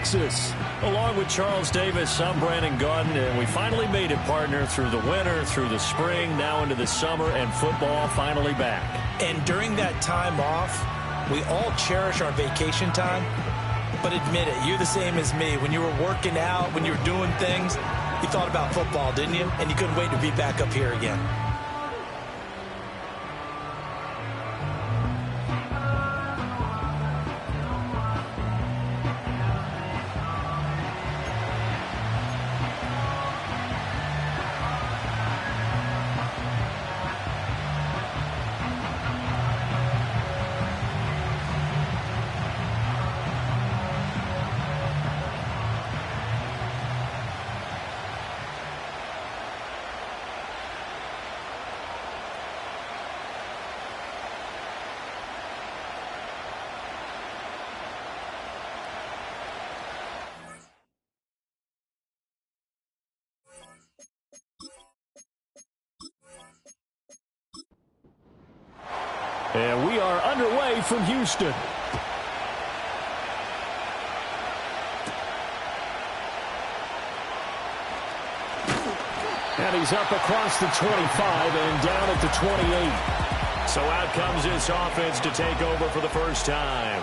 Texas. Along with Charles Davis, I'm Brandon Gaudin, and we finally made it, partner, through the winter, through the spring, now into the summer, and football finally back. And during that time off, we all cherish our vacation time. But admit it, you're the same as me. When you were working out, when you were doing things, you thought about football, didn't you? And you couldn't wait to be back up here again. And we are underway from Houston. And he's up across the 25 and down at the 28. So out comes this offense to take over for the first time.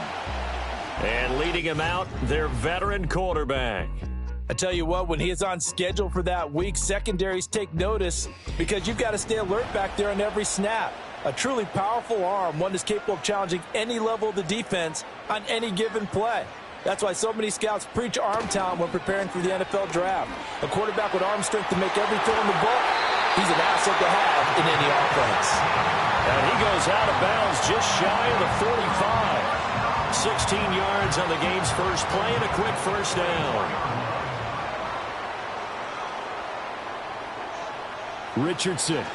And leading him out, their veteran quarterback. I tell you what, when he is on schedule for that week, secondaries take notice because you've got to stay alert back there on every snap. A truly powerful arm, one that's capable of challenging any level of the defense on any given play. That's why so many scouts preach arm talent when preparing for the NFL draft. A quarterback with arm strength to make every throw in the book, he's an asset to have in any offense. And he goes out of bounds just shy of the 45. 16 yards on the game's first play and a quick first down. Richardson.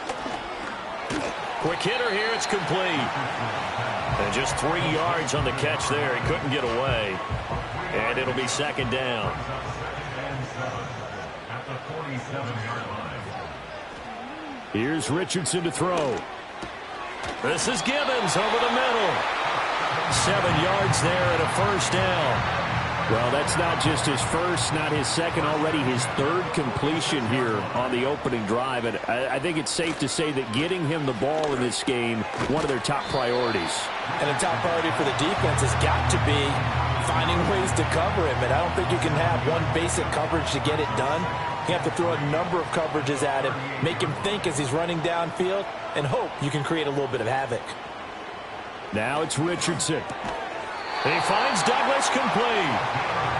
Quick hitter here, it's complete. And just 3 yards on the catch there. He couldn't get away. And it'll be second down. Here's Richardson to throw. This is Gibbons over the middle. 7 yards there and a first down. Well, that's not just his first, not his second, already his third completion here on the opening drive. And I think it's safe to say that getting him the ball in this game, one of their top priorities. And a top priority for the defense has got to be finding ways to cover him. And I don't think you can have one basic coverage to get it done. You have to throw a number of coverages at him, make him think as he's running downfield, and hope you can create a little bit of havoc. Now it's Richardson. He finds Douglas complete.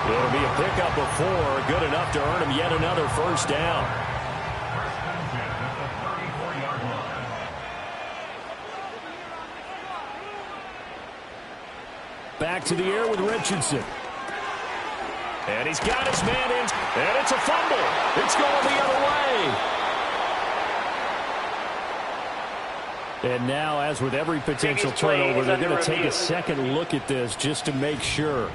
It'll be a pickup of 4, good enough to earn him yet another first down. Back to the air with Richardson. And he's got his man in, and it's a fumble. It's going the other way. And now, as with every potential turnover, they're going to take a second look at this just to make sure.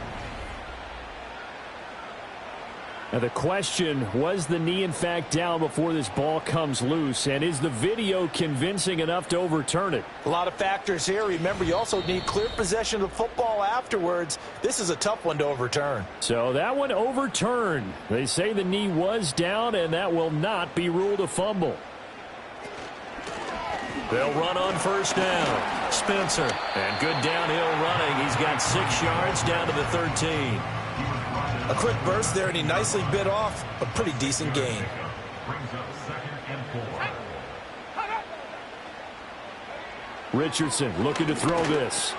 Now the question, was the knee in fact down before this ball comes loose? And is the video convincing enough to overturn it? A lot of factors here. Remember, you also need clear possession of the football afterwards. This is a tough one to overturn. So that one overturned. They say the knee was down, and that will not be ruled a fumble. They'll run on first down. Spencer. And good downhill running. He's got 6 yards down to the 13. A quick burst there, and he nicely bit off a pretty decent gain. Richardson looking to throw this.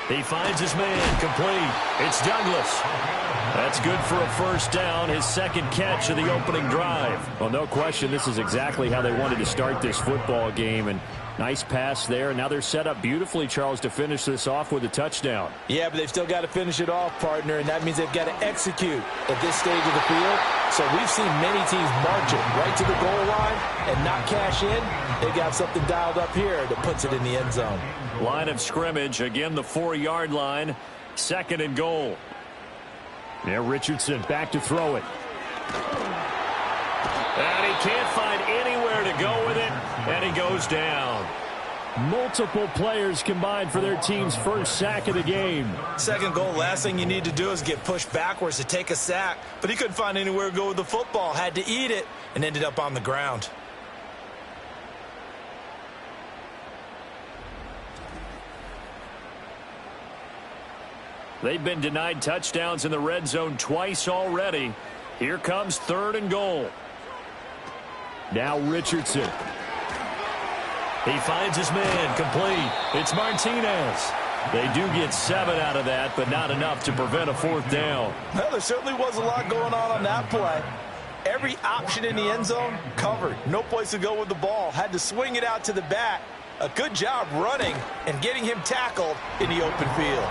He finds his man complete. It's Douglas. That's good for a first down, his second catch of the opening drive. Well, no question, this is exactly how they wanted to start this football game. And nice pass there. Now they're set up beautifully, Charles, to finish this off with a touchdown. Yeah, but they've still got to finish it off, partner, and that means they've got to execute at this stage of the field. So we've seen many teams march it right to the goal line and not cash in. They got something dialed up here that puts it in the end zone. Line of scrimmage, again the 4-yard line, second and goal. Yeah, Richardson back to throw it. And he can't find anywhere to go with it, and he goes down. Multiple players combined for their team's first sack of the game. Second goal, last thing you need to do is get pushed backwards to take a sack. But he couldn't find anywhere to go with the football, had to eat it, and ended up on the ground. They've been denied touchdowns in the red zone twice already. Here comes 3rd and goal. Now Richardson. He finds his man, complete. It's Martinez. They do get 7 out of that, but not enough to prevent a 4th down. Well, there certainly was a lot going on that play. Every option in the end zone covered. No place to go with the ball. Had to swing it out to the back. A good job running and getting him tackled in the open field.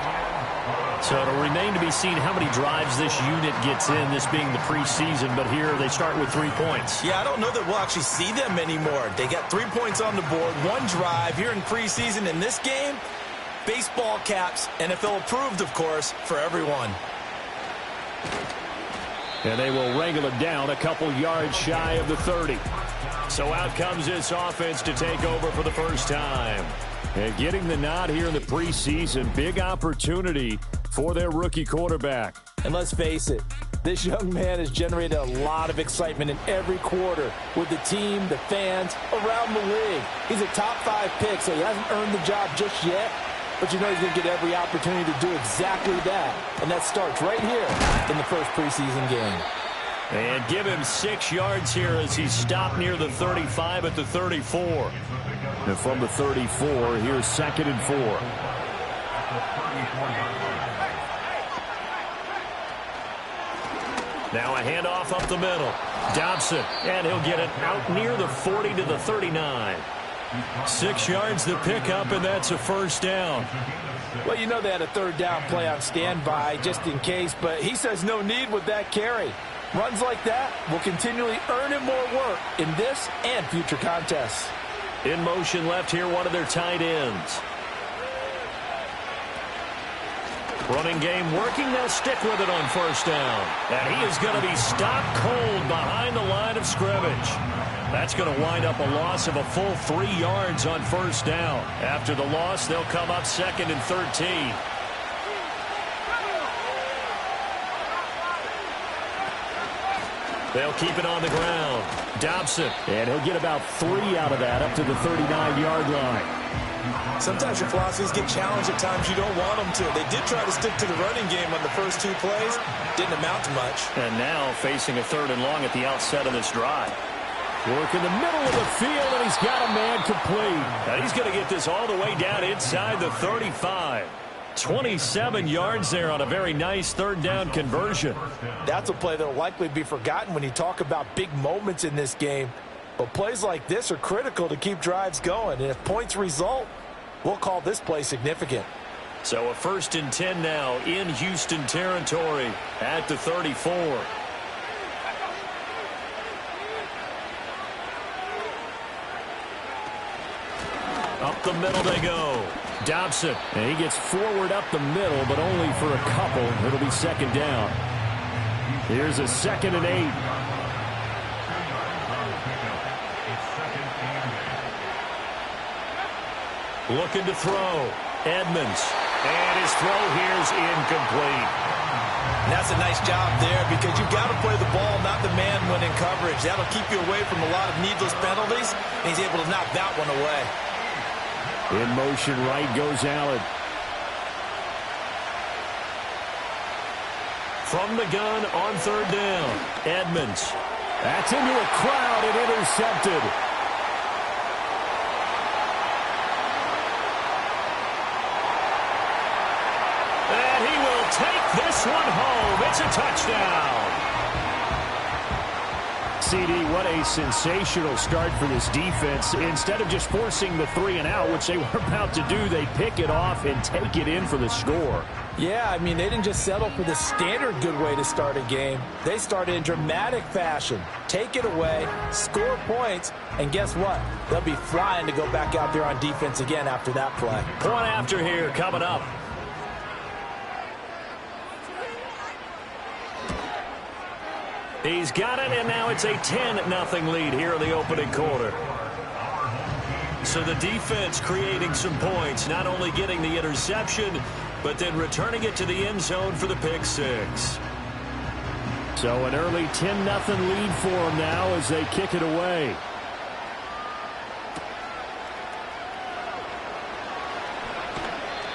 So it'll remain to be seen how many drives this unit gets in, this being the preseason, but here they start with 3 points. Yeah, I don't know that we'll actually see them anymore. They got 3 points on the board, 1 drive here in preseason. In this game, baseball caps, NFL approved, of course, for everyone. And they will wrangle it down a couple yards shy of the 30. So out comes this offense to take over for the first time. And getting the nod here in the preseason, big opportunity for their rookie quarterback. And let's face it, this young man has generated a lot of excitement in every quarter with the team, the fans, around the league. He's a top 5 pick, so he hasn't earned the job just yet. But you know he's going to get every opportunity to do exactly that. And that starts right here in the first preseason game. And give him 6 yards here as he's stopped near the 35 at the 34. And from the 34, here's 2nd and 4. Now a handoff up the middle. Dobson, and he'll get it out near the 40 to the 39. 6 yards the pickup, and that's a 1st down. Well, you know they had a 3rd down play on standby just in case, but he says no need with that carry. Runs like that will continually earn him more work in this and future contests. In motion left here, one of their tight ends. Running game working. They'll stick with it on 1st down. And he is going to be stopped cold behind the line of scrimmage. That's going to wind up a loss of a full 3 yards on 1st down. After the loss, they'll come up 2nd and 13. They'll keep it on the ground. Dobson. And he'll get about 3 out of that up to the 39-yard line. Sometimes your philosophies get challenged at times you don't want them to. They did try to stick to the running game on the first 2 plays. Didn't amount to much. And now facing a 3rd and long at the outset of this drive. Work in the middle of the field, and he's got a man complete. Now he's going to get this all the way down inside the 35. 27 yards there on a very nice 3rd down conversion. That's a play that will likely be forgotten when you talk about big moments in this game. But plays like this are critical to keep drives going. And if points result, we'll call this play significant. So a 1st and 10 now in Houston territory at the 34. Up the middle they go. Dobson. And he gets forward up the middle, but only for a couple. It'll be 2nd down. Here's a 2nd and 8. Looking to throw. Edmonds. And his throw here's incomplete. And that's a nice job there because you've got to play the ball, not the man when in coverage. That'll keep you away from a lot of needless penalties, and he's able to knock that one away. In motion, right goes Allen. From the gun on 3rd down. Edmonds. That's into a crowd and intercepted. And he will take this one home. It's a touchdown. CD, what a sensational start for this defense. Instead of just forcing the 3 and out, which they were about to do, they pick it off and take it in for the score. Yeah, I mean, they didn't just settle for the standard good way to start a game. They started in dramatic fashion. Take it away, score points, and guess what? They'll be flying to go back out there on defense again after that play. Point after here coming up. He's got it, and now it's a 10-0 lead here in the opening quarter. So the defense creating some points, not only getting the interception, but then returning it to the end zone for the pick six. So an early 10-0 lead for them now as they kick it away.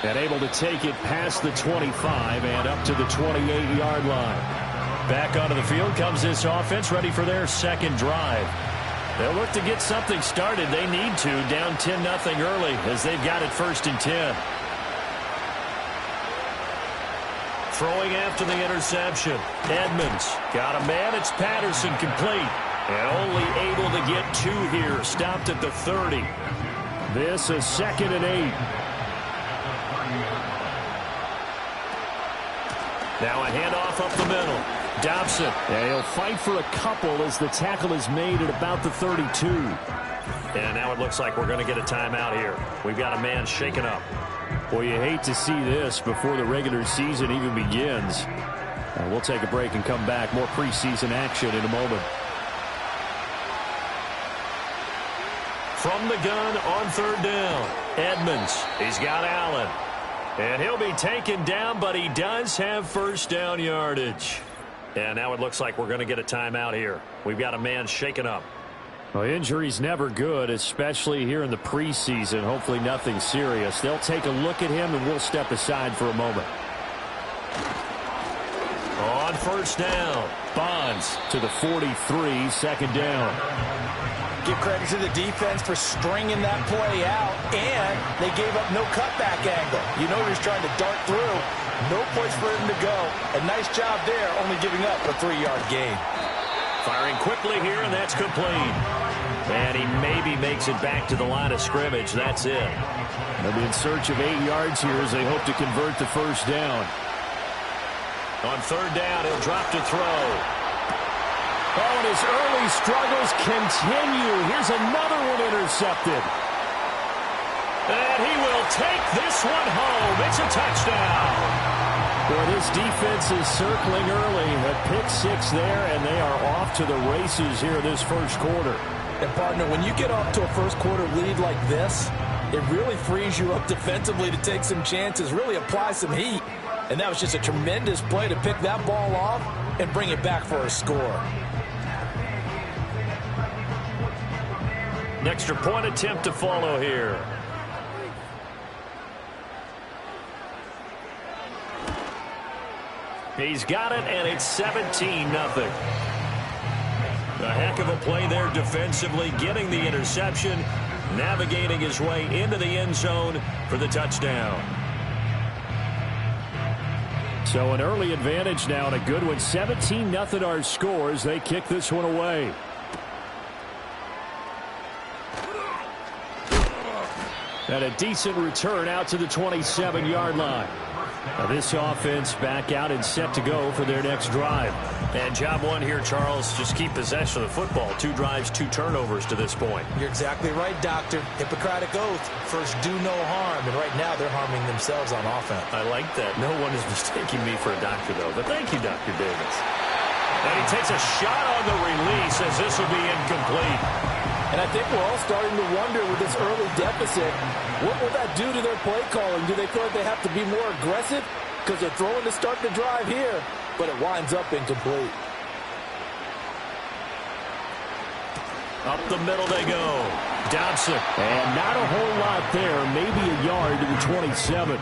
And able to take it past the 25 and up to the 28-yard line. Back onto the field comes this offense, ready for their second drive. They'll look to get something started. They need to, down 10-0 early as they've got it 1st and 10. Throwing after the interception. Edmonds got a man. It's Patterson complete. And only able to get 2 here. Stopped at the 30. This is 2nd and 8. Now a handoff up the middle. Dobson. And he'll fight for a couple as the tackle is made at about the 32. And now it looks like we're going to get a timeout here. We've got a man shaken up. Well, you hate to see this before the regular season even begins. We'll take a break and come back. More preseason action in a moment. From the gun on 3rd down. Edmonds. He's got Allen. And he'll be taken down, but he does have 1st down yardage. And now it looks like we're going to get a timeout here. We've got a man shaken up. Well, injury's never good, especially here in the preseason. Hopefully nothing serious. They'll take a look at him, and we'll step aside for a moment. On 1st down, Bonds to the 43, 2nd down. Give credit to the defense for stringing that play out, and they gave up no cutback angle. You know he was trying to dart through. No place for him to go. A nice job there, only giving up a 3-yard gain. Firing quickly here, and that's complete. And he maybe makes it back to the line of scrimmage. That's it. They'll be in search of 8 yards here as they hope to convert the 1st down. On 3rd down, he'll drop to throw. Oh, and his early struggles continue. Here's another one intercepted. And he will take this one home. It's a touchdown. Well, this defense is circling early. A pick 6 there, and they are off to the races here this 1st quarter. And, partner, when you get off to a 1st quarter lead like this, it really frees you up defensively to take some chances, really apply some heat. And that was just a tremendous play to pick that ball off and bring it back for a score. An extra point attempt to follow here. He's got it, and it's 17-0. A heck of a play there defensively, getting the interception, navigating his way into the end zone for the touchdown. So an early advantage now and a good one. 17-0 our scores. They kick this one away. And a decent return out to the 27-yard line. Now this offense back out and set to go for their next drive. And job one here, Charles, just keep possession of the football. 2 drives, 2 turnovers to this point. You're exactly right, Doctor. Hippocratic oath. First, do no harm. And right now, they're harming themselves on offense. I like that. No one is mistaking me for a doctor, though. But thank you, Dr. Davis. And he takes a shot on the release as this will be incomplete. And I think we're all starting to wonder with this early deficit, what will that do to their play calling? Do they feel like they have to be more aggressive? Because they're throwing to start the drive here, but it winds up incomplete. Up the middle they go. Dobson. And not a whole lot there. Maybe a yard to the 27.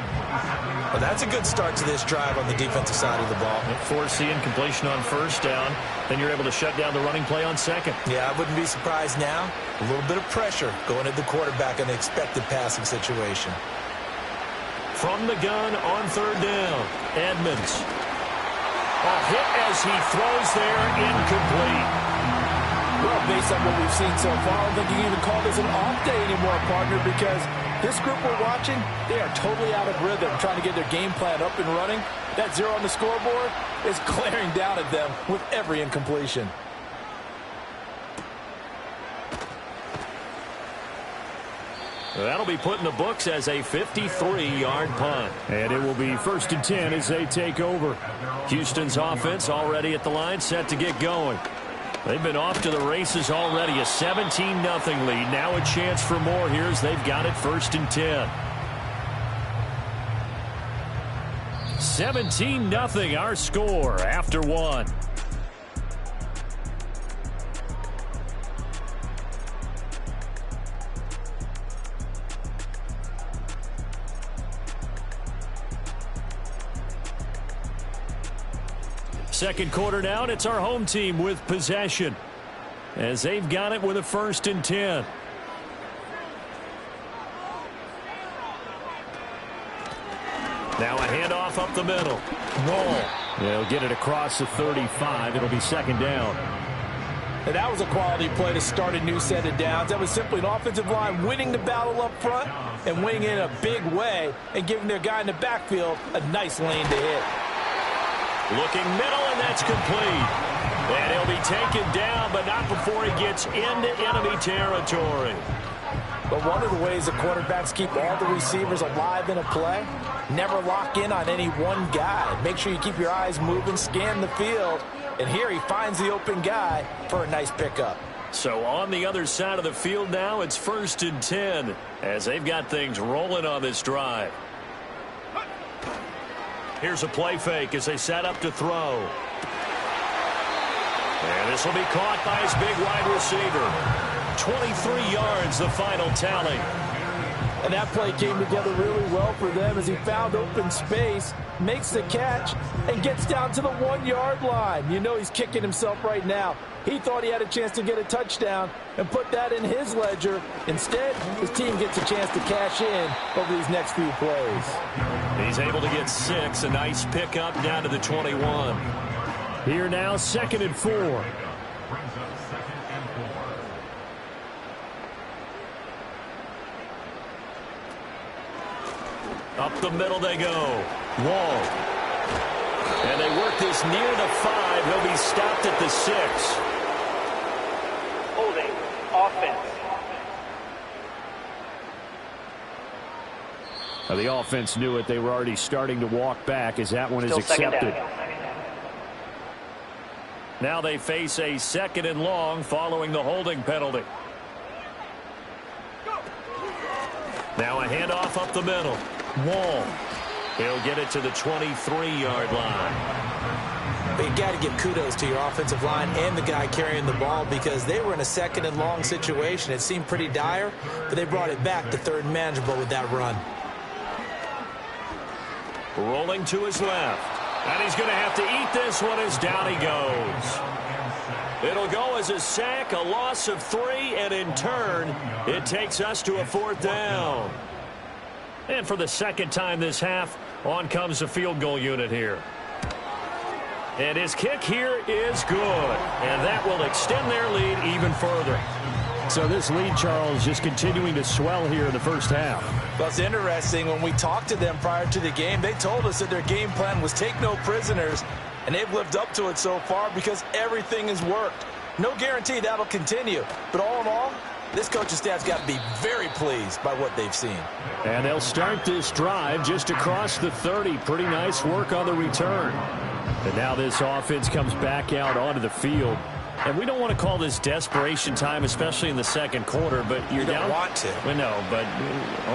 Well, that's a good start to this drive on the defensive side of the ball. Force the incompletion on 1st down. Then you're able to shut down the running play on 2nd. Yeah, I wouldn't be surprised now. A little bit of pressure going at the quarterback on the expected passing situation. From the gun on 3rd down. Edmonds. A hit as he throws there, incomplete. Well, based on what we've seen so far, I don't think you can even call this an off day anymore, partner, because this group we're watching, they are totally out of rhythm, trying to get their game plan up and running. That 0 on the scoreboard is glaring down at them with every incompletion. That'll be put in the books as a 53-yard punt. And it will be 1st and 10 as they take over. Houston's offense already at the line, set to get going. They've been off to the races already. A 17-0 lead. Now a chance for more here as they've got it 1st and 10. 17-0 our score after one. Second quarter now, and it's our home team with possession as they've got it with a 1st and 10. Now a handoff up the middle. Wall. They'll get it across the 35. It'll be 2nd down. And that was a quality play to start a new set of downs. That was simply an offensive line winning the battle up front and winning in a big way and giving their guy in the backfield a nice lane to hit. Looking middle, and that's complete. And he'll be taken down, but not before he gets into enemy territory. But one of the ways the quarterbacks keep all the receivers alive in a play, never lock in on any one guy. Make sure you keep your eyes moving, scan the field. And here he finds the open guy for a nice pickup. So on the other side of the field now, it's 1st and 10 as they've got things rolling on this drive. Here's a play fake as they set up to throw. And this will be caught by his big wide receiver. 23 yards, the final tally. And that play came together really well for them as he found open space, makes the catch, and gets down to the 1-yard line. You know he's kicking himself right now. He thought he had a chance to get a touchdown and put that in his ledger. Instead, his team gets a chance to cash in over these next few plays. He's able to get 6. A nice pickup down to the 21. Here now, 2nd and 4. Up the middle they go. Wall. And they work this near the 5. He'll be stopped at the 6. Holding. Offense. The offense knew it. They were already starting to walk back as that one is accepted. Now they face a 2nd and long following the holding penalty. Now a handoff up the middle. Wall. He'll get it to the 23-yard line. But you got to give kudos to your offensive line and the guy carrying the ball because they were in a 2nd and long situation. It seemed pretty dire, but they brought it back to 3rd and manageable with that run. Rolling to his left. And he's going to have to eat this one as down he goes. It'll go as a sack, a loss of 3, and in turn, it takes us to a 4th down. And for the 2nd time this half, on comes the field goal unit here. And his kick here is good. And that will extend their lead even further. So this lead, Charles, just continuing to swell here in the 1st half. Well, it's interesting. When we talked to them prior to the game, they told us that their game plan was take no prisoners, and they've lived up to it so far because everything has worked. No guarantee that'll continue. But all in all, this coaching staff's got to be very pleased by what they've seen. And they'll start this drive just across the 30. Pretty nice work on the return. And now this offense comes back out onto the field. And we don't want to call this desperation time, especially in the 2nd quarter, but you're down. You don't want to. Well, no, but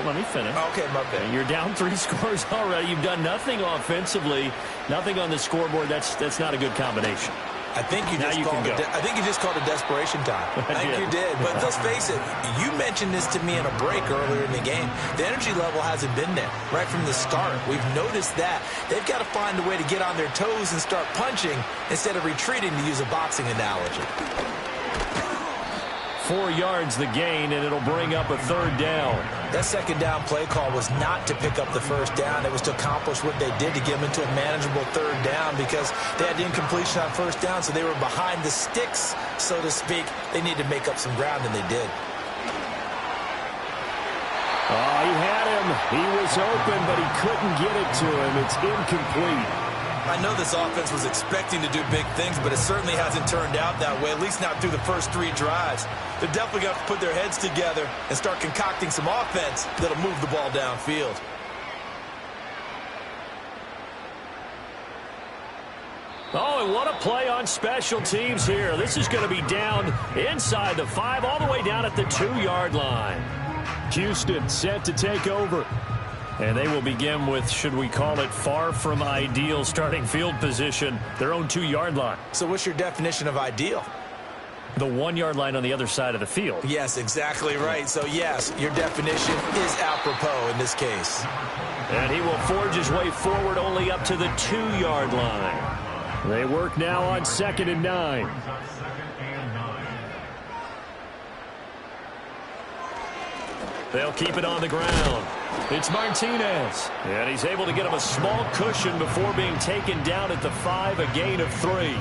let me finish. Okay, my bad. You're down 3 scores already. You've done nothing offensively, nothing on the scoreboard. That's not a good combination. I think you just called it desperation time. I think you did. But let's face it, you mentioned this to me in a break earlier in the game. The energy level hasn't been there right from the start. We've noticed that. They've got to find a way to get on their toes and start punching instead of retreating, to use a boxing analogy. 4 yards the gain, and it'll bring up a 3rd down. That 2nd down play call was not to pick up the 1st down. It was to accomplish what they did to get them into a manageable 3rd down because they had incompletion on 1st down, so they were behind the sticks, so to speak. They needed to make up some ground, and they did. Oh, he had him. He was open, but he couldn't get it to him. It's incomplete. I know this offense was expecting to do big things, but it certainly hasn't turned out that way, at least not through the first 3 drives. They're definitely going to have to put their heads together and start concocting some offense that'll move the ball downfield. Oh, Boy, what a play on special teams here. This is going to be down inside the 5, all the way down at the 2-yard line. Houston set to take over. And they will begin with, should we call it, far from ideal starting field position, their own 2-yard line. So what's your definition of ideal? The 1-yard line on the other side of the field. Yes, exactly right. So, yes, your definition is apropos in this case. And he will forge his way forward only up to the 2-yard line. They work now on 2nd and 9. They'll keep it on the ground. It's Martinez. And he's able to get him a small cushion before being taken down at the 5, a gain of 3.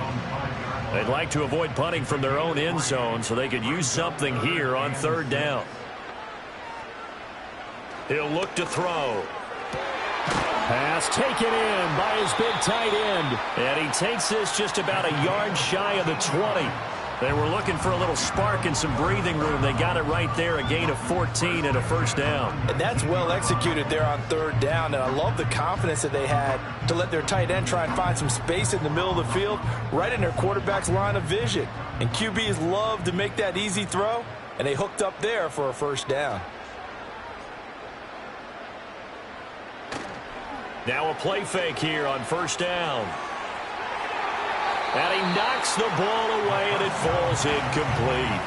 They'd like to avoid punting from their own end zone so they could use something here on 3rd down. He'll look to throw. Pass taken in by his big tight end. And he takes this just about a yard shy of the 20. They were looking for a little spark and some breathing room. They got it right there, a gain of 14 and a 1st down. And that's well executed there on 3rd down. And I love the confidence that they had to let their tight end try and find some space in the middle of the field, right in their quarterback's line of vision. And QBs love to make that easy throw, and they hooked up there for a 1st down. Now a play fake here on 1st down. And he knocks the ball away, and it falls incomplete.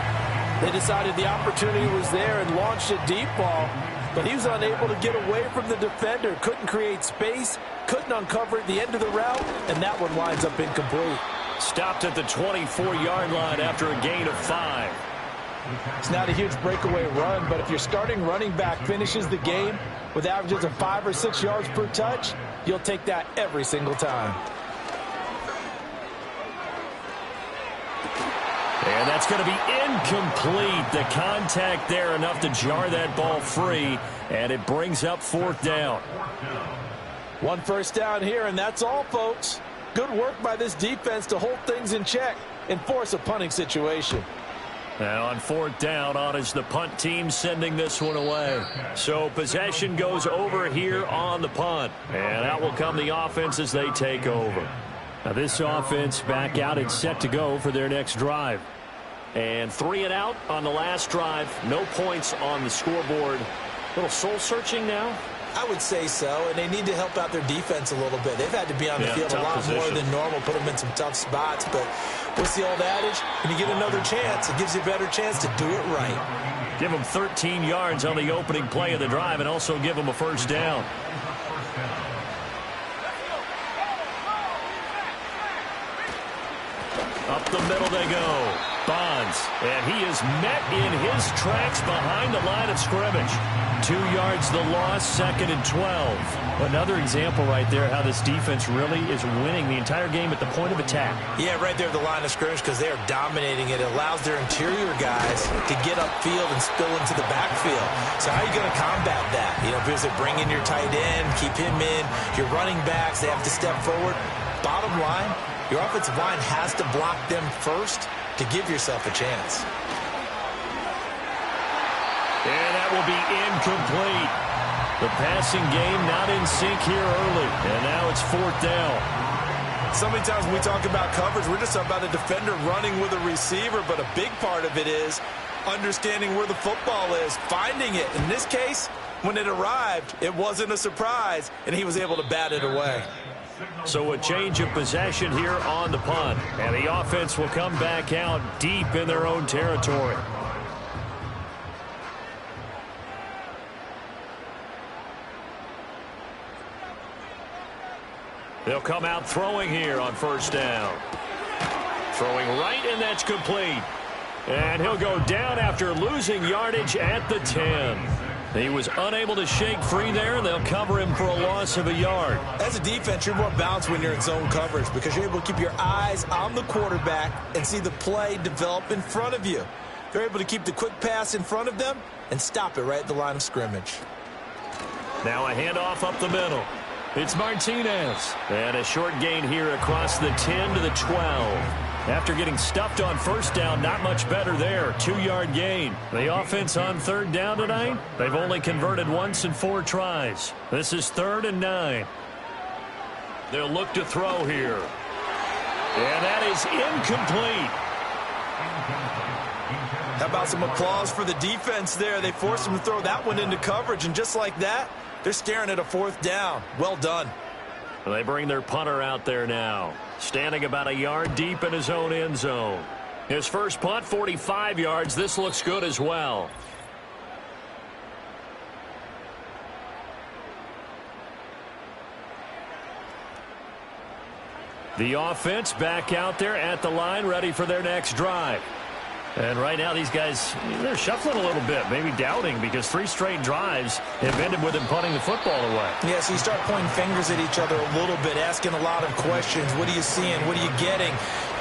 They decided the opportunity was there and launched a deep ball, but he was unable to get away from the defender, couldn't create space, couldn't uncover at the end of the route, and that one winds up incomplete. Stopped at the 24-yard line after a gain of 5. It's not a huge breakaway run, but if your starting running back finishes the game with averages of 5 or 6 yards per touch, you'll take that every single time. And that's going to be incomplete. The contact there enough to jar that ball free, and it brings up 4th down. 1 1st down here, and that's all, folks. Good work by this defense to hold things in check and force a punting situation. Now on 4th down, on is the punt team sending this one away. So possession goes over here on the punt. And out will come the offense as they take over. Now this offense back out and set to go for their next drive. And 3 and out on the last drive. No points on the scoreboard. A little soul-searching now. I would say so, and they need to help out their defense a little bit. They've had to be on the field a lot more than normal, put them in some tough spots. But what's the old adage? When you get another chance, it gives you a better chance to do it right. Give them 13 yards on the opening play of the drive and also give them a 1st down. Up the middle they go. Bonds. And he is met in his tracks behind the line of scrimmage. 2 yards the loss, 2nd and 12. Another example right there how this defense really is winning the entire game at the point of attack. Yeah, right there at the line of scrimmage because they are dominating it. It allows their interior guys to get upfield and spill into the backfield. So how are you going to combat that? You know, because they bring in your tight end, keep him in. Your running backs, they have to step forward. Bottom line, your offensive line has to block them first to give yourself a chance. And that will be incomplete. The passing game not in sync here early. And now it's 4th down. So many times when we talk about coverage, we're just talking about a defender running with a receiver, but a big part of it is understanding where the football is, finding it. In this case, when it arrived, it wasn't a surprise, and he was able to bat it away. So a change of possession here on the punt. And the offense will come back out deep in their own territory. They'll come out throwing here on 1st down. Throwing right, and that's complete. And he'll go down after losing yardage at the 10. He was unable to shake free there, and they'll cover him for a loss of a yard. As a defense, you're more balanced when you're in zone coverage because you're able to keep your eyes on the quarterback and see the play develop in front of you. They're able to keep the quick pass in front of them and stop it right at the line of scrimmage. Now a handoff up the middle. It's Martinez. And a short gain here across the 10 to the 12. After getting stuffed on 1st down, not much better there. 2-yard gain. The offense on 3rd down tonight, they've only converted once in 4 tries. This is 3rd and 9. They'll look to throw here. And that is incomplete. How about some applause for the defense there? They forced him to throw that one into coverage, and just like that, they're staring at a 4th down. Well done. They bring their punter out there now, standing about a yard deep in his own end zone. His first punt, 45 yards. This looks good as well. The offense back out there at the line, ready for their next drive. And right now these guys, they're shuffling a little bit, maybe doubting, because 3 straight drives have ended with them punting the football away. Yeah, so you start pointing fingers at each other a little bit, asking a lot of questions. What are you seeing? What are you getting?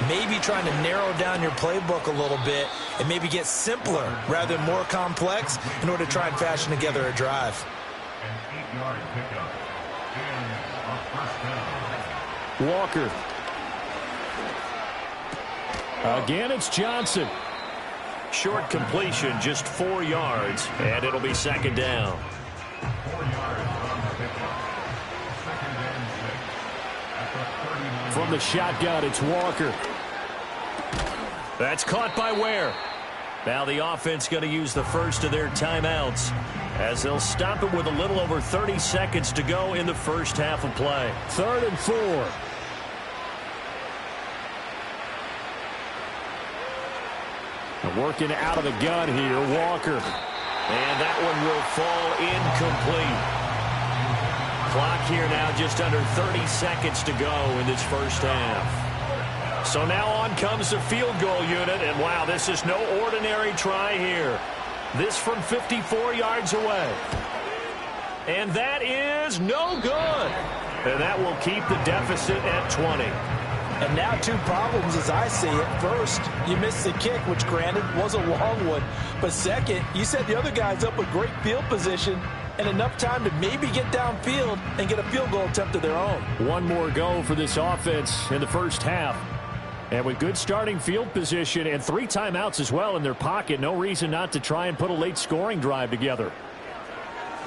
Maybe trying to narrow down your playbook a little bit and maybe get simpler rather than more complex in order to try and fashion together a drive. An 8-yard pickup. And a first down. Walker. Again, it's Johnson. Short completion, just 4 yards, and it'll be 2nd down. 4 yards on the pickup. 2nd and 6. At the 39. From the shotgun, it's Walker. That's caught by Ware. Now the offense going to use the first of their timeouts as they'll stop it with a little over 30 seconds to go in the first half of play. 3rd and 4. Working out of the gun here, Walker. And that one will fall incomplete. Clock here now just under 30 seconds to go in this first half. So now on comes the field goal unit, and wow, this is no ordinary try here. This from 54 yards away. And that is no good. And that will keep the deficit at 20. And now 2 problems as I see it. First, you missed the kick, which granted was a long one. But second, you set the other guys up with great field position and enough time to maybe get downfield and get a field goal attempt of their own. One more go for this offense in the first half. And with good starting field position and 3 timeouts as well in their pocket, no reason not to try and put a late scoring drive together.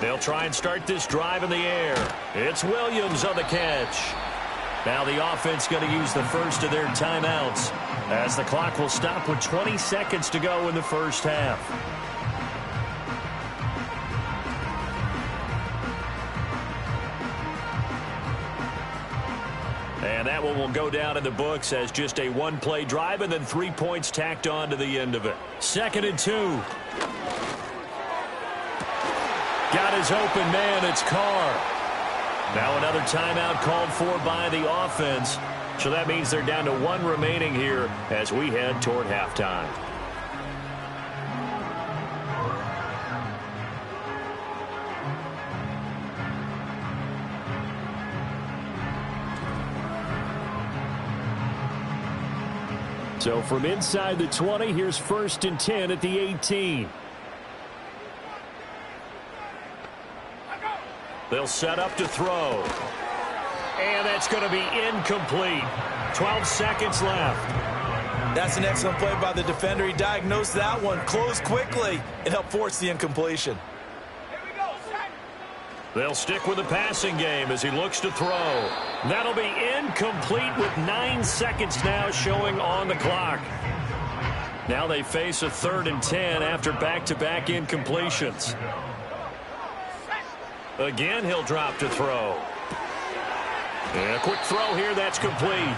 They'll try and start this drive in the air. It's Williams on the catch. Now the offense going to use the first of their timeouts as the clock will stop with 20 seconds to go in the first half. And that one will go down in the books as just a 1-play drive and then 3 points tacked on to the end of it. 2nd and 2. Got his open man. It's Carr. Now another timeout called for by the offense. So that means they're down to 1 remaining here as we head toward halftime. So from inside the 20, here's 1st and 10 at the 18. They'll set up to throw. And that's going to be incomplete. 12 seconds left. That's an excellent play by the defender. He diagnosed that one, closed quickly, and helped force the incompletion. They'll stick with the passing game as he looks to throw. That'll be incomplete with 9 seconds now showing on the clock. Now they face a 3rd and 10 after back-to-back incompletions. Again, he'll drop to throw. And a quick throw here, that's complete.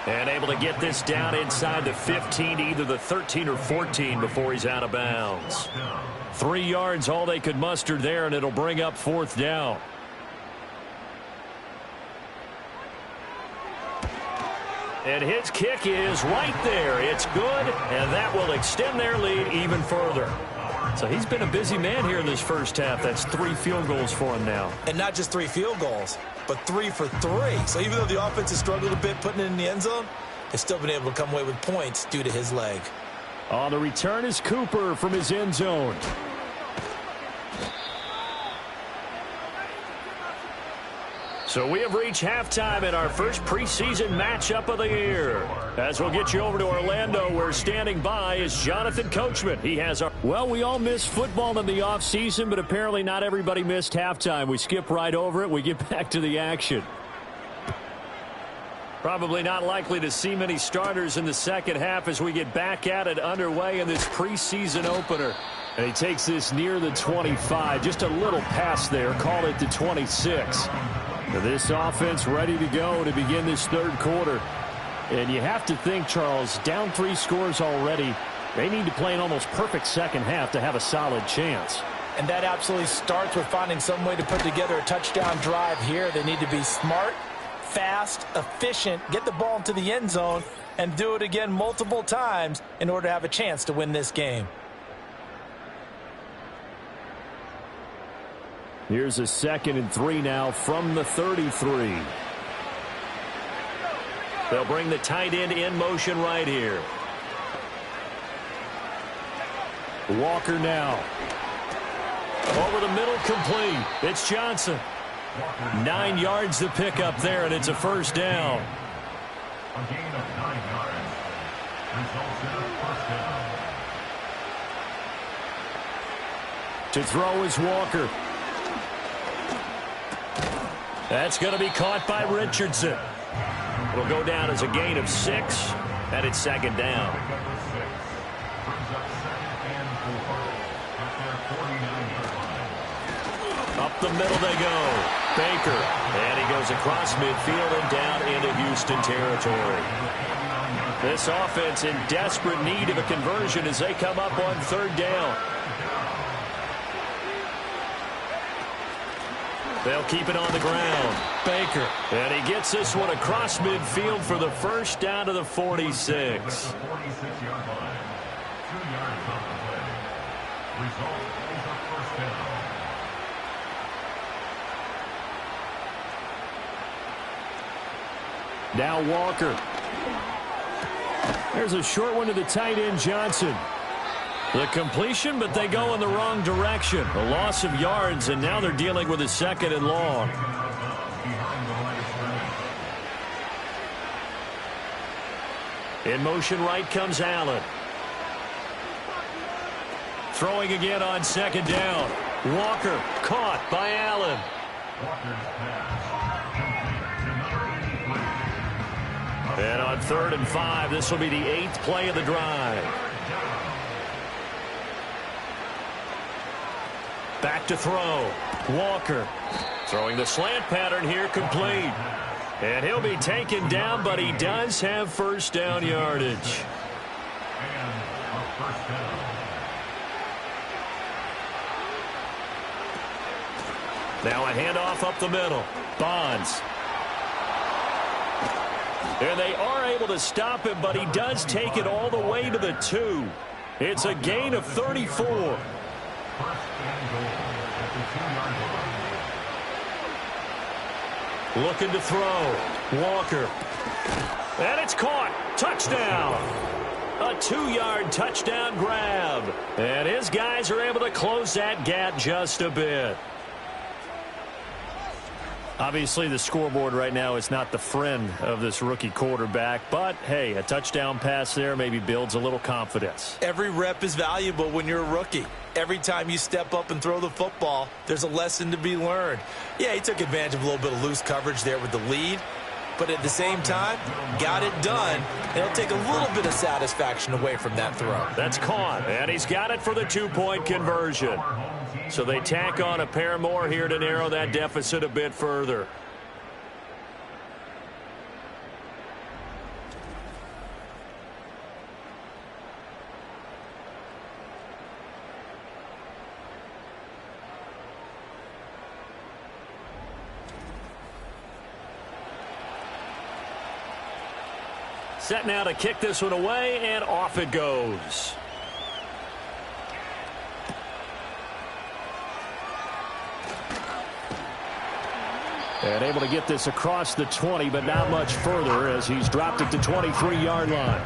And able to get this down inside the 15 to either the 13 or 14 before he's out of bounds. 3 yards, all they could muster there, and it'll bring up 4th down. And his kick is right there. It's good, and that will extend their lead even further. So he's been a busy man here in this first half. That's 3 field goals for him now. And not just 3 field goals, but 3 for 3. So even though the offense has struggled a bit putting it in the end zone, they've still been able to come away with points due to his leg. On the return is Cooper from his end zone. So we have reached halftime in our first preseason matchup of the year. As we'll get you over to Orlando, where standing by is Jonathan Coachman. He has our... Well, we all missed football in the offseason, but apparently not everybody missed halftime. We skip right over it. We get back to the action. Probably not likely to see many starters in the second half as we get back at it underway in this preseason opener. And he takes this near the 25. Just a little pass there. Call it the 26. This offense ready to go to begin this third quarter. And you have to think, Charles, down 3 scores already. They need to play an almost perfect second half to have a solid chance. And that absolutely starts with finding some way to put together a touchdown drive here. They need to be smart, fast, efficient, get the ball into the end zone, and do it again multiple times in order to have a chance to win this game. Here's a 2nd and 3 now from the 33. They'll bring the tight end in motion right here. Walker now. Over the middle, complete. It's Johnson. 9 yards to pick up there, and it's a first down. A gain of 9 yards. Results in a first down. To throw is Walker. That's going to be caught by Richardson. It'll go down as a gain of 6, and it's second down. Number 6 brings up 2nd and 4 at their 49-yard line. Up the middle they go. Baker. And he goes across midfield and down into Houston territory. This offense in desperate need of a conversion as they come up on third down. They'll keep it on the ground. Baker. And he gets this one across midfield for the first down to the 46. 46-yard line. 2 yards on the play. Result is a first down. Now Walker. There's a short one to the tight end, Johnson. The completion, but they go in the wrong direction. A loss of yards, and now they're dealing with a 2nd and long. In motion right comes Allen. Throwing again on 2nd down. Walker caught by Allen. And on 3rd and 5, this will be the 8th play of the drive. Back to throw. Walker throwing the slant pattern here, complete. And he'll be taken down, but he does have first down yardage. And a first down. Now a handoff up the middle. Bonds. And they are able to stop him, but he does take it all the way to the 2. It's a gain of 34. First and goal at the 2-yard line. Looking to throw. Walker. And it's caught. Touchdown. A 2-yard touchdown grab. And his guys are able to close that gap just a bit. Obviously, the scoreboard right now is not the friend of this rookie quarterback. But, hey, a touchdown pass there maybe builds a little confidence. Every rep is valuable when you're a rookie. Every time you step up and throw the football, there's a lesson to be learned. Yeah, he took advantage of a little bit of loose coverage there with the lead. But at the same time, got it done. And it'll take a little bit of satisfaction away from that throw. That's caught. And he's got it for the 2-point conversion. So they tack on a pair more here to narrow that deficit a bit further. Set now to kick this one away, and off it goes. And able to get this across the 20, but not much further as he's dropped it to 23-yard line.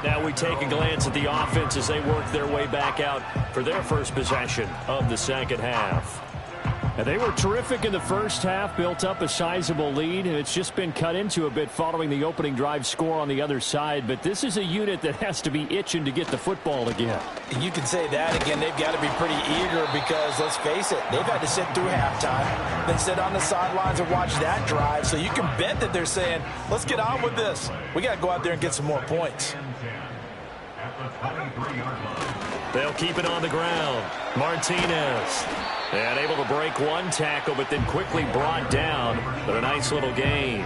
Now we take a glance at the offense as they work their way back out for their first possession of the second half. And they were terrific in the first half, built up a sizable lead, and it's just been cut into a bit following the opening drive score on the other side. But this is a unit that has to be itching to get the football again. You can say that again. They've got to be pretty eager because, let's face it, they've had to sit through halftime, then sit on the sidelines and watch that drive. So you can bet that they're saying, let's get on with this. We got to go out there and get some more points. They'll keep it on the ground. Martinez. And able to break one tackle, but then quickly brought down. But a nice little gain.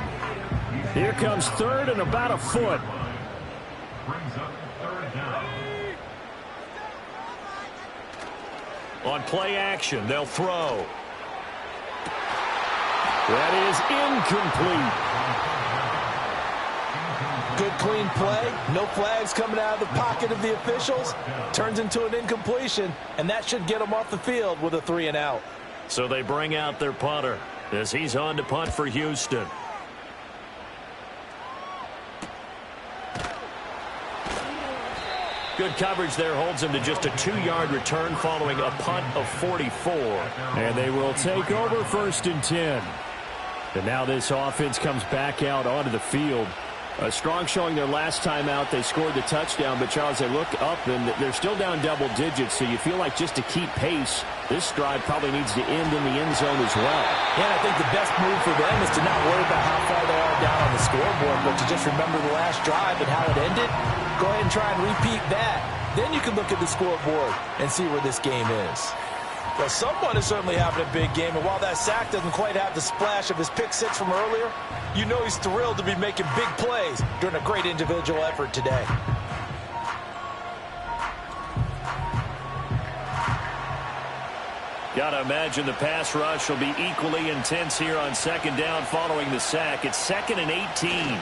Here comes third and about a foot. On play action, they'll throw. That is incomplete. Good, clean play. No flags coming out of the pocket of the officials. Turns into an incompletion, and that should get them off the field with a 3-and-out. So they bring out their punter as he's on to punt for Houston. Good coverage there holds him to just a 2-yard return following a punt of 44. And they will take over 1st and 10. And now this offense comes back out onto the field. A strong showing their last time out. They scored the touchdown, but Charles, they look up and they're still down double digits, so you feel like just to keep pace, this drive probably needs to end in the end zone as well. Yeah, I think the best move for them is to not worry about how far they are down on the scoreboard, but to just remember the last drive and how it ended. Go ahead and try and repeat that. Then you can look at the scoreboard and see where this game is. Well, someone is certainly having a big game, and while that sack doesn't quite have the splash of his pick six from earlier, you know he's thrilled to be making big plays during a great individual effort today. Got to imagine the pass rush will be equally intense here on 2nd down following the sack. It's 2nd and 18.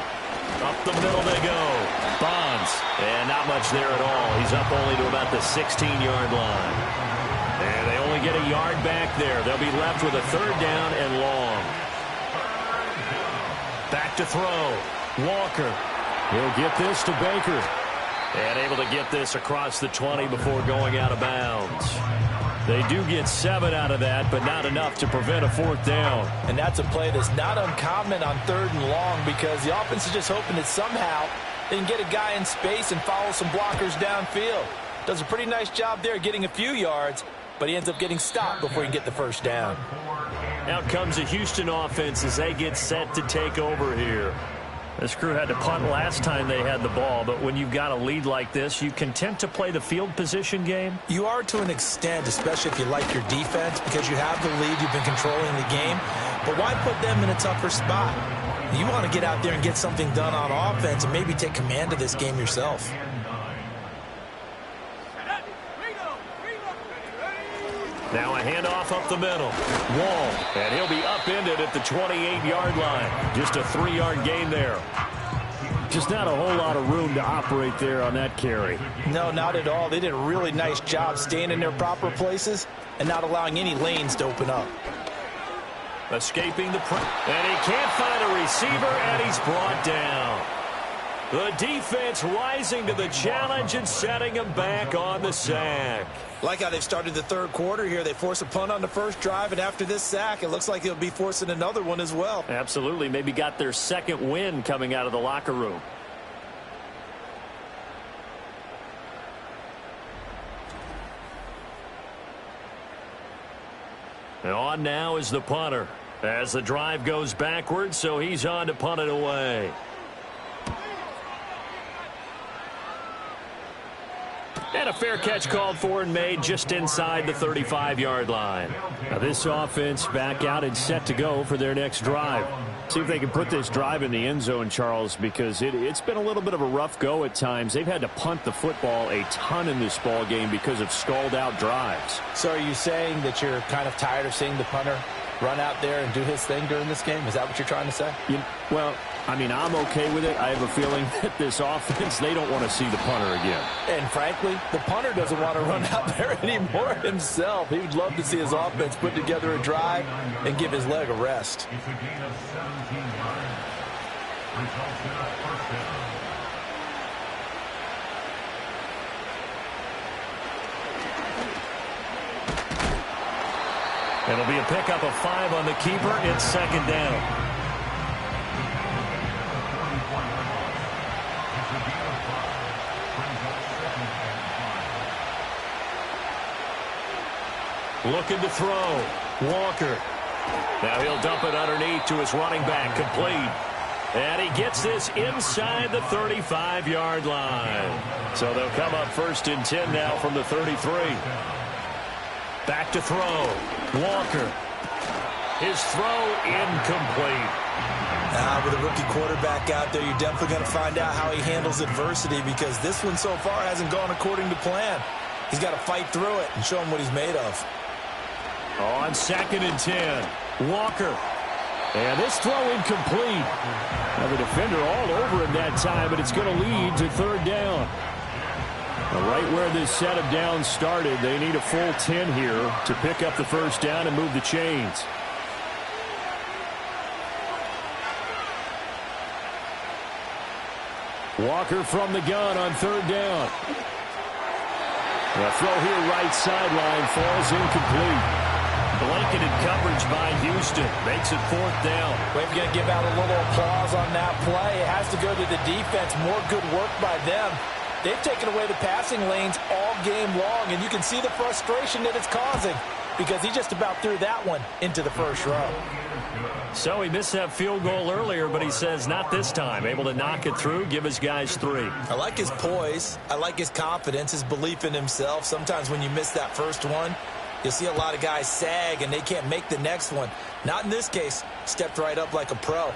Up the middle they go. Bonds. And not much there at all. He's up only to about the 16-yard line. And they only get a yard back there. They'll be left with a 3rd down and long. Back to throw. Walker. He'll get this to Baker. And able to get this across the 20 before going out of bounds. They do get 7 out of that, but not enough to prevent a 4th down. And that's a play that's not uncommon on 3rd and long because the offense is just hoping that somehow they can get a guy in space and follow some blockers downfield. Does a pretty nice job there getting a few yards, but he ends up getting stopped before he can get the 1st down. Out comes the Houston offense as they get set to take over here. This crew had to punt last time they had the ball, but when you've got a lead like this, you content to play the field position game? You are to an extent, especially if you like your defense, because you have the lead, you've been controlling the game. But why put them in a tougher spot? You want to get out there and get something done on offense and maybe take command of this game yourself. Now a handoff up the middle. Wall, and he'll be upended at the 28-yard line. Just a 3-yard gain there. Just not a whole lot of room to operate there on that carry. No, not at all. They did a really nice job staying in their proper places and not allowing any lanes to open up. Escaping the pressure. And he can't find a receiver, and he's brought down. The defense rising to the challenge and setting him back on the sack. Like how they've started the 3rd quarter here. They force a punt on the 1st drive, and after this sack, it looks like they'll be forcing another one as well. Absolutely. Maybe got their 2nd win coming out of the locker room. And on now is the punter as the drive goes backwards, so he's on to punt it away. And a fair catch called for and made just inside the 35-yard line. Now this offense back out and set to go for their next drive. See if they can put this drive in the end zone, Charles, because it's been a little bit of a rough go at times. They've had to punt the football a ton in this ball game because of stalled-out drives. So are you saying that you're kind of tired of seeing the punter run out there and do his thing during this game? Is that what you're trying to say? Well, I mean, I'm okay with it. I have a feeling that this offense, they don't want to see the punter again. And frankly, the punter doesn't want to run out there anymore himself. He would love to see his offense put together a drive and give his leg a rest. It's a gain of 17 yards. Results in a 1st down. It'll be a pickup of 5 on the keeper. It's second down. Looking to throw. Walker. Now he'll dump it underneath to his running back. Complete. And he gets this inside the 35-yard line. So they'll come up 1st and 10 now from the 33. Back to throw. Walker. His throw incomplete. With a rookie quarterback out there, you're definitely going to find out how he handles adversity, because this one so far hasn't gone according to plan. He's got to fight through it and show him what he's made of. On 2nd and 10. Walker. And this throw incomplete. Now the defender all over him that time, but it's going to lead to 3rd down. Now right where this set of downs started, they need a full 10 here to pick up the 1st down and move the chains. Walker from the gun on 3rd down. The throw here right sideline falls incomplete. Blanketed coverage by Houston. Makes it 4th down. We're going to give out a little applause on that play. It has to go to the defense. More good work by them. They've taken away the passing lanes all game long, and you can see the frustration that it's causing, because he just about threw that one into the 1st row. So he missed that field goal earlier, but he says not this time. Able to knock it through, give his guys 3. I like his poise. I like his confidence, his belief in himself. Sometimes when you miss that first one, you'll see a lot of guys sag and they can't make the next one. Not in this case. Stepped right up like a pro.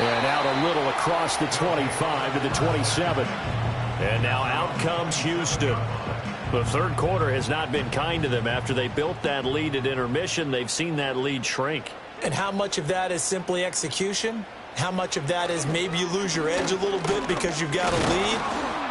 And out a little across the 25 to the 27. And now out comes Houston. The 3rd quarter has not been kind to them. After they built that lead at intermission, they've seen that lead shrink. And how much of that is simply execution? How much of that is maybe you lose your edge a little bit because you've got a lead?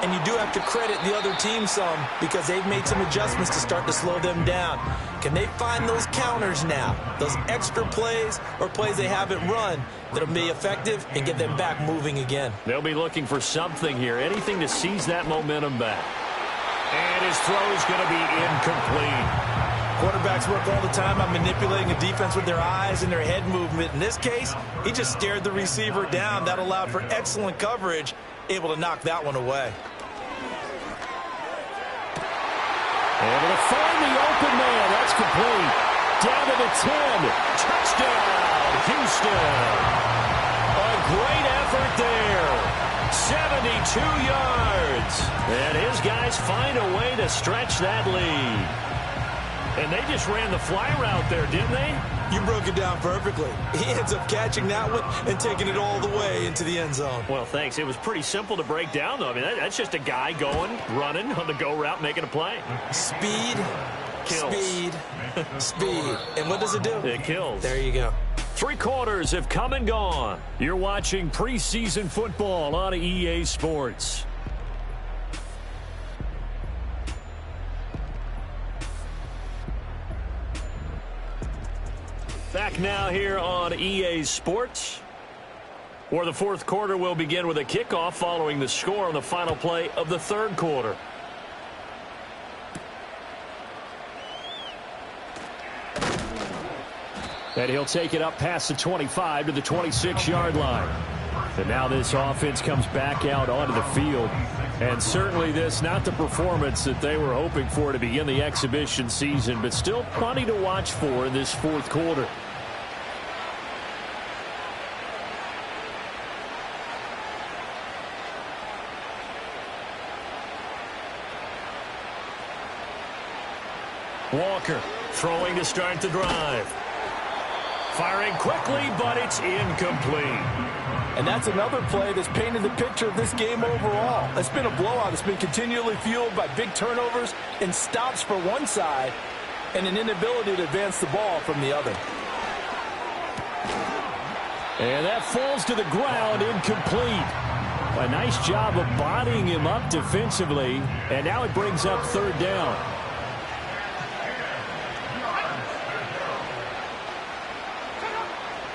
And you do have to credit the other team some, because they've made some adjustments to start to slow them down. Can they find those counters now, those extra plays or plays they haven't run that'll be effective and get them back moving again? They'll be looking for something here, anything to seize that momentum back. And his throw is going to be incomplete. Quarterbacks work all the time on manipulating a defense with their eyes and their head movement. In this case, he just stared the receiver down. That allowed for excellent coverage, able to knock that one away. Able to find the open man. That's complete. Down to the 10. Touchdown, Houston. A great effort there. 72 yards. And his guys find a way to stretch that lead. And they just ran the fly route there, didn't they? You broke it down perfectly. He ends up catching that one and taking it all the way into the end zone. Well, thanks. It was pretty simple to break down, though. I mean, that's just a guy going, running on the go route, making a play. Speed, kills. Speed, speed. And what does it do? It kills. There you go. 3 quarters have come and gone. You're watching preseason football on EA Sports. Back now here on EA Sports, where the 4th quarter will begin with a kickoff following the score on the final play of the 3rd quarter. And he'll take it up past the 25 to the 26-yard line. And now this offense comes back out onto the field. And certainly this, not the performance that they were hoping for to begin the exhibition season, but still plenty to watch for in this 4th quarter. Walker throwing to start the drive. Firing quickly, but it's incomplete. And that's another play that's painted the picture of this game overall. It's been a blowout. It's been continually fueled by big turnovers and stops for one side and an inability to advance the ball from the other. And that falls to the ground, incomplete. A nice job of bodying him up defensively, and now it brings up 3rd down.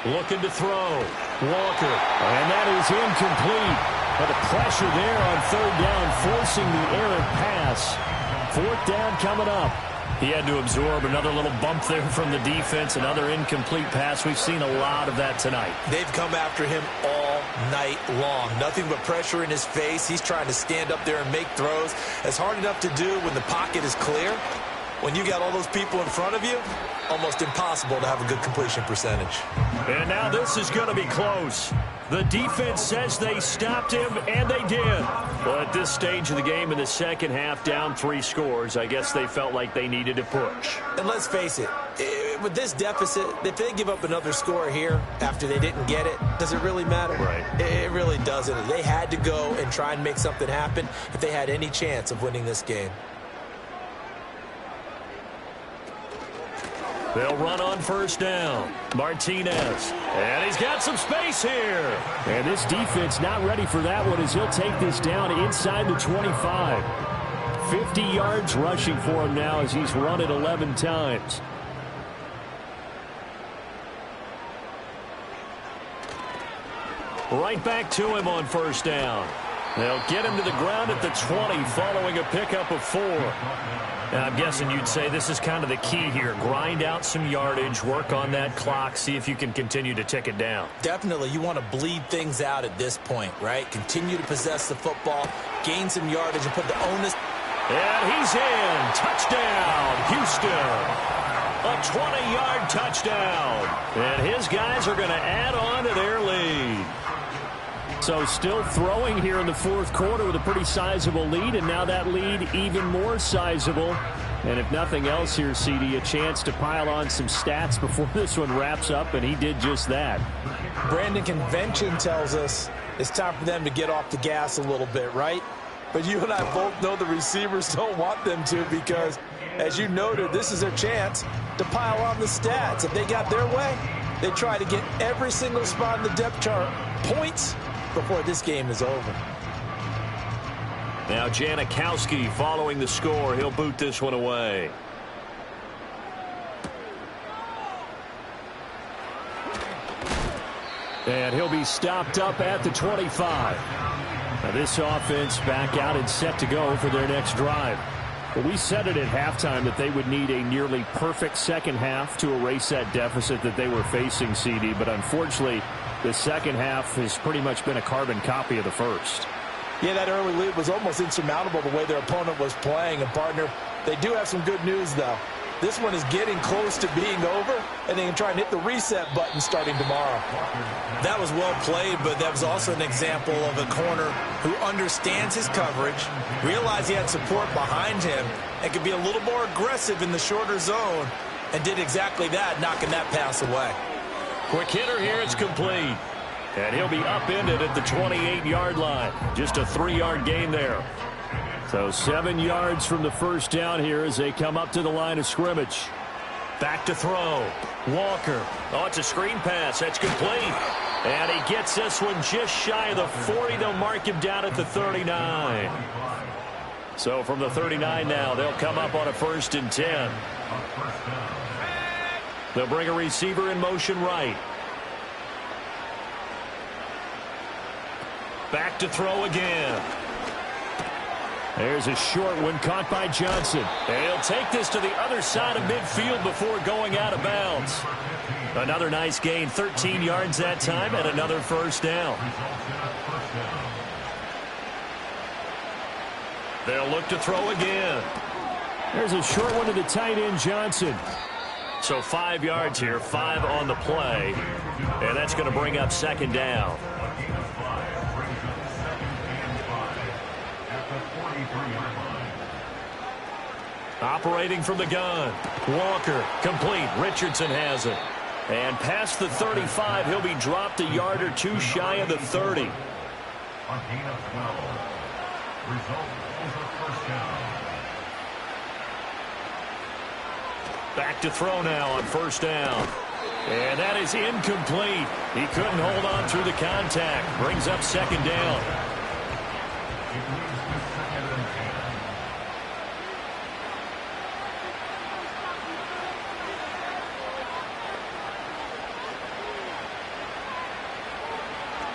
Looking to throw. Walker. And that is incomplete. But the pressure there on 3rd down, forcing the errant pass. 4th down coming up. He had to absorb another little bump there from the defense, another incomplete pass. We've seen a lot of that tonight. They've come after him all night long. Nothing but pressure in his face. He's trying to stand up there and make throws. It's hard enough to do when the pocket is clear. When you got all those people in front of you, almost impossible to have a good completion percentage. And now this is going to be close. The defense says they stopped him, and they did. Well, at this stage of the game in the second half, down 3 scores, I guess they felt like they needed to push. And let's face it, with this deficit, if they give up another score here after they didn't get it, does it really matter? Right. It really doesn't. They had to go and try and make something happen if they had any chance of winning this game. They'll run on first down. Martinez. And he's got some space here. And this defense not ready for that one as he'll take this down inside the 25. 50 yards rushing for him now as he's run it 11 times. Right back to him on first down. They'll get him to the ground at the 20 following a pickup of 4. And I'm guessing you'd say this is kind of the key here. Grind out some yardage, work on that clock, see if you can continue to tick it down. Definitely, you want to bleed things out at this point, right? Continue to possess the football, gain some yardage, and put the onus. And he's in. Touchdown, Houston. A 20-yard touchdown. And his guys are going to add on to their lead. So still throwing here in the fourth quarter with a pretty sizable lead, and now that lead even more sizable. And if nothing else here, CD, a chance to pile on some stats before this one wraps up, and he did just that. Brandon, convention tells us it's time for them to get off the gas a little bit, right? But you and I both know the receivers don't want them to because, as you noted, this is their chance to pile on the stats. If they got their way, they try to get every single spot in the depth chart points before this game is over. Now Janikowski following the score. He'll boot this one away. And he'll be stopped up at the 25. Now this offense back out and set to go for their next drive. Well, we said it at halftime that they would need a nearly perfect second half to erase that deficit that they were facing, CD. But unfortunately, the second half has pretty much been a carbon copy of the first. Yeah, that early lead was almost insurmountable the way their opponent was playing. And, partner, they do have some good news, though. This one is getting close to being over, and they can try and hit the reset button starting tomorrow. That was well played, but that was also an example of a corner who understands his coverage, realized he had support behind him, and could be a little more aggressive in the shorter zone, and did exactly that, knocking that pass away. Quick hitter here, it's complete. And he'll be upended at the 28-yard line. Just a 3-yard gain there. So 7 yards from the first down here as they come up to the line of scrimmage. Back to throw. Walker. Oh, it's a screen pass. That's complete. And he gets this one just shy of the 40. They'll mark him down at the 39. So from the 39 now, they'll come up on a 1st and 10. They'll bring a receiver in motion right. Back to throw again. There's a short one caught by Johnson. And he'll take this to the other side of midfield before going out of bounds. Another nice gain, 13 yards that time, and another 1st down. They'll look to throw again. There's a short one to the tight end, Johnson. So 5 yards here, 5 on the play. And that's going to bring up 2nd down. Operating from the gun. Walker, complete. Richardson has it. And past the 35, he'll be dropped a yard or 2 shy of the 30. A gain of 12. Result is a 1st down. Back to throw now on 1st down. And that is incomplete. He couldn't hold on through the contact. Brings up 2nd down. It moves to 2nd and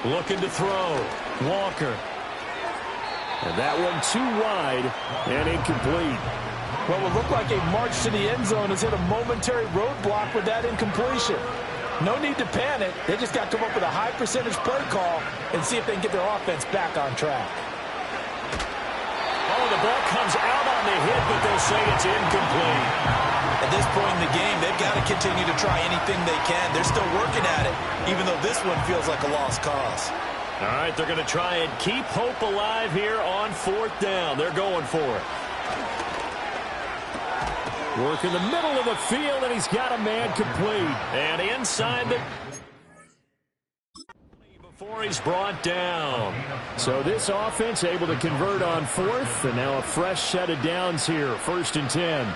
10. Looking to throw. Walker. And that one too wide and incomplete. What would look like a march to the end zone has hit a momentary roadblock with that incompletion. No need to panic. They just got to come up with a high percentage play call and see if they can get their offense back on track. Oh, the ball comes out on the hit, but they'll say it's incomplete. At this point in the game, they've got to continue to try anything they can. They're still working at it, even though this one feels like a lost cause. All right, they're going to try and keep hope alive here on 4th down. They're going for it. Work in the middle of the field, and he's got a man complete. And inside the... before he's brought down. So this offense able to convert on 4th, and now a fresh set of downs here, 1st and 10.